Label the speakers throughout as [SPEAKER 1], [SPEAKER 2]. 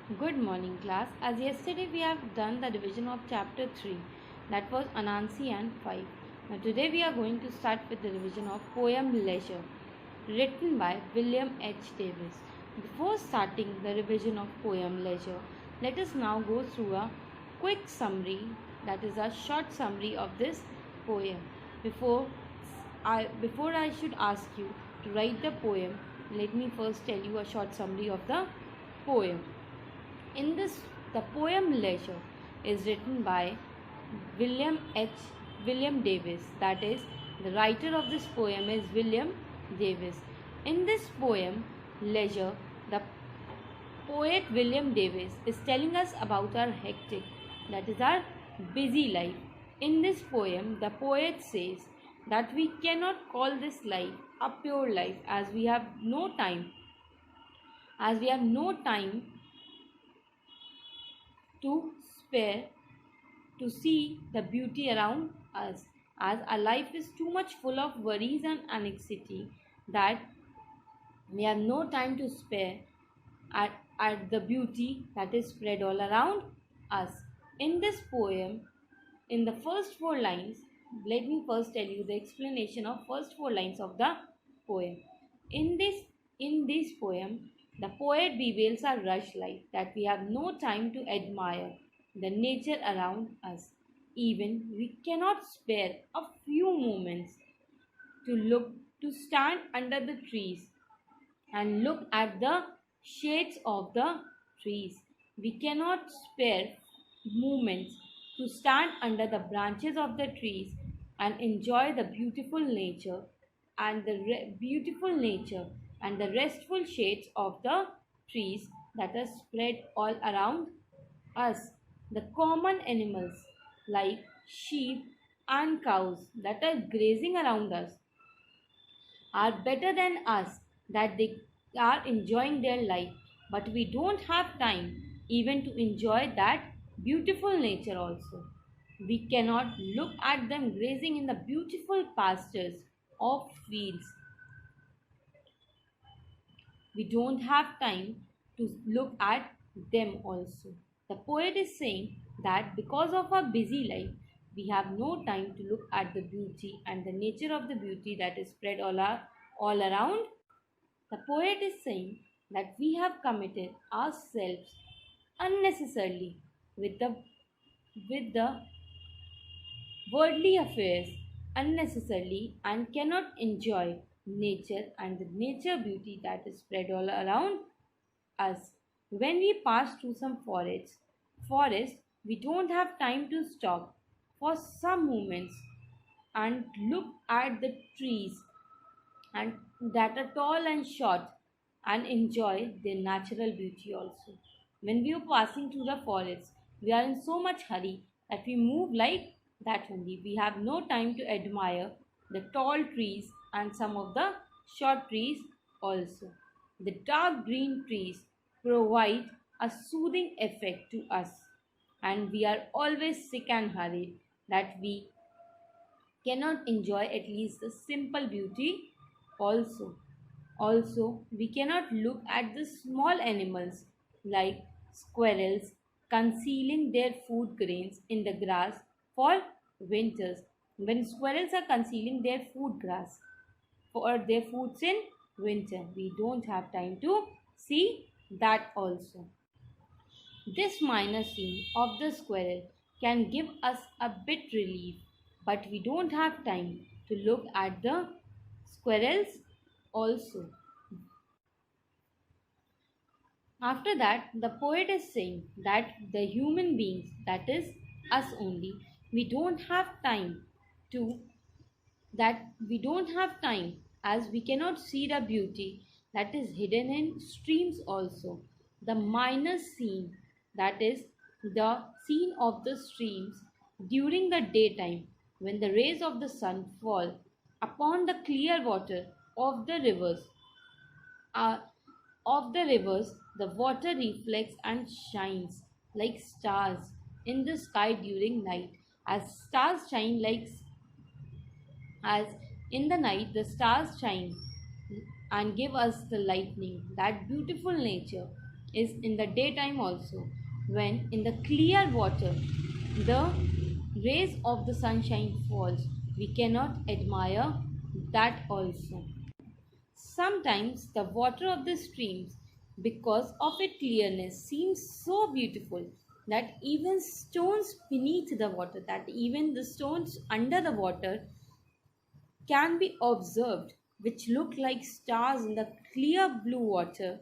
[SPEAKER 1] Good morning, class. As yesterday we have done the revision of chapter 3, that was Anansi and 5. Now today we are going to start with the revision of poem Leisure, written by William H. Davis. Before starting the revision of poem Leisure, let us now go through a quick summary, that is a short summary of this poem. Before I should ask you to write the poem, let me first tell you a short summary of the poem. In this, the poem Leisure is written by William H. William Davis. That is, the writer of this poem is William Davis. In this poem, Leisure, the poet William Davis is telling us about our hectic, that is our busy life. In this poem, the poet says that we cannot call this life a pure life as we have no time, to spare to see the beauty around us, as our life is too much full of worries and anxiety that we have no time to spare at the beauty that is spread all around us. In this poem, in the first four lines, let me first tell you the explanation of first four lines of the poem. In this poem, the poet bewails our rush life, that we have no time to admire the nature around us. Even we cannot spare a few moments to stand under the trees and look at the shades of the trees. We cannot spare moments to stand under the branches of the trees and enjoy the beautiful nature and the restful shades of the trees that are spread all around us. The common animals like sheep and cows that are grazing around us are better than us, that they are enjoying their life, but we don't have time even to enjoy that beautiful nature also. We cannot look at them grazing in the beautiful pastures of fields. We don't have time to look at them also. The poet is saying that because of our busy life, we have no time to look at the beauty and the nature of the beauty that is spread all around. The poet is saying that we have committed ourselves unnecessarily with the worldly affairs unnecessarily and cannot enjoy nature and the nature beauty that is spread all around us. When we pass through some forest, we don't have time to stop for some moments and look at the trees and that are tall and short and enjoy their natural beauty also. When we are passing through the forest, we are in so much hurry that we move like that only. We have no time to admire the tall trees and some of the short trees also. The dark green trees provide a soothing effect to us, and we are always sick and hurried that we cannot enjoy at least the simple beauty also. Also, we cannot look at the small animals like squirrels concealing their food grains in the grass for winters. When squirrels are concealing their food grass for their foods in winter, we don't have time to see that also. This minor scene of the squirrel can give us a bit relief, but we don't have time to look at the squirrels also. After that, the poet is saying that the human beings, that is us only, we don't have time to we don't have time, as we cannot see the beauty that is hidden in streams also. The minor scene, that is the scene of the streams during the daytime, when the rays of the sun fall upon the clear water of the rivers, uh, the water reflects and shines like stars in the sky during night, as stars shine like as in the night the stars shine and give us the lightning, that beautiful nature is in the daytime also, when in the clear water the rays of the sunshine falls. We cannot admire that also. Sometimes the water of the streams, because of its clearness, seems so beautiful that even stones beneath the water, that even the stones under the water can be observed, which look like stars in the clear blue water.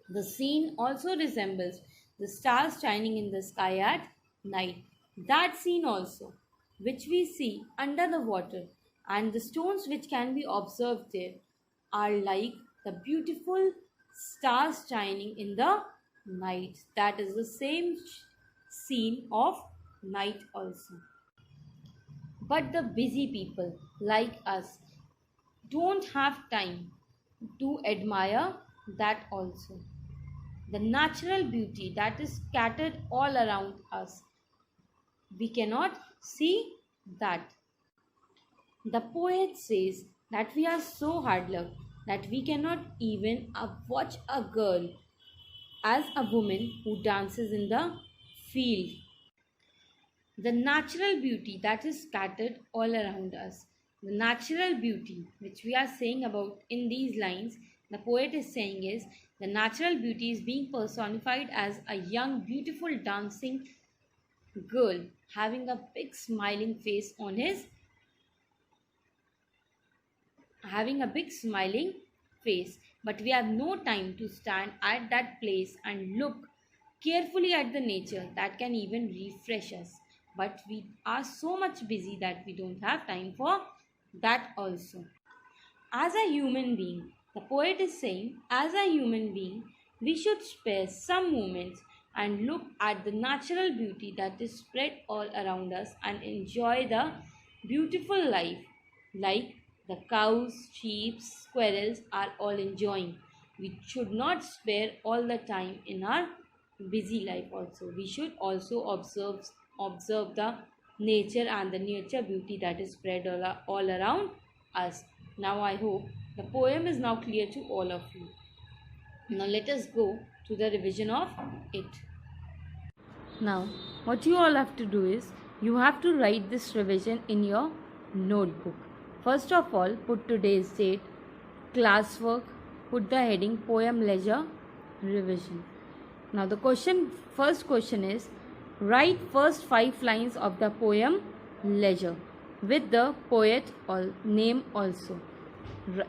[SPEAKER 1] The scene also resembles the stars shining in the sky at night. That scene also, which we see under the water, and the stones which can be observed there, are like the beautiful stars shining in the night. That is the same scene of night also. But the busy people like us don't have time to admire that also. The natural beauty that is scattered all around us, we cannot see that. The poet says that we are so hard luck that we cannot even watch a girl as a woman who dances in the field. The natural beauty that is scattered all around us, the natural beauty which we are saying about in these lines, the poet is saying is the natural beauty is being personified as a young beautiful dancing girl having a big smiling face on his having a big smiling face. But we have no time to stand at that place and look carefully at the nature that can even refresh us. But we are so much busy that we don't have time for that also. As a human being, the poet is saying, as a human being, we should spare some moments and look at the natural beauty that is spread all around us and enjoy the beautiful life like the cows, sheep, squirrels are all enjoying. We should not spare all the time in our busy life also. We should also observe the nature and the nature beauty that is spread all around us. Now I hope the poem is now clear to all of you. Now let us go to the revision of it. Now what you all have to do is you have to write this revision in your notebook. First of all, put today's date, classwork, put the heading poem leisure revision. Now the first question is write first 5 lines of the poem leisure with the poet or name also.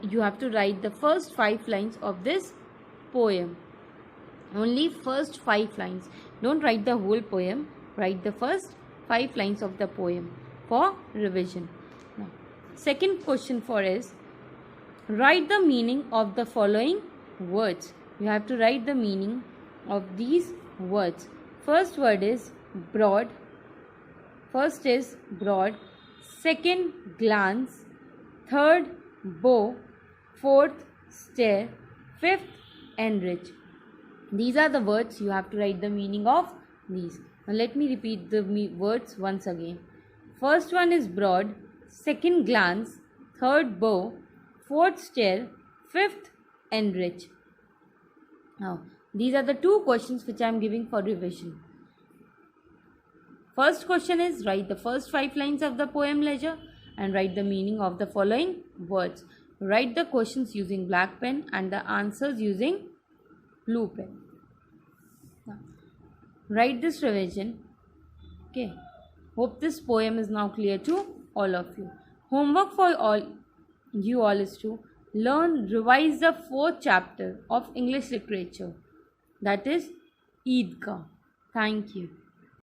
[SPEAKER 1] You have to write the first 5 lines of this poem. Only first 5 lines. Don't write the whole poem. Write the first 5 lines of the poem for revision. Now, second question for is write the meaning of the following words. You have to write the meaning of these words. First word is broad. First is broad. Second, glance. Third, bow. Fourth, stare. Fifth, enrich. These are the words you have to write the meaning of these. Now let me repeat the words once again. First one is broad. Second, glance. Third, bow. Fourth, stare. Fifth, enrich. Now these are the 2 questions which I am giving for revision. First question is write the first 5 lines of the poem leisure and write the meaning of the following words. Write the questions using black pen and the answers using blue pen. Now, write this revision. Okay. Hope this poem is now clear to all of you. Homework for you all is to revise the 4th chapter of English literature. That is Eidgah. Thank you.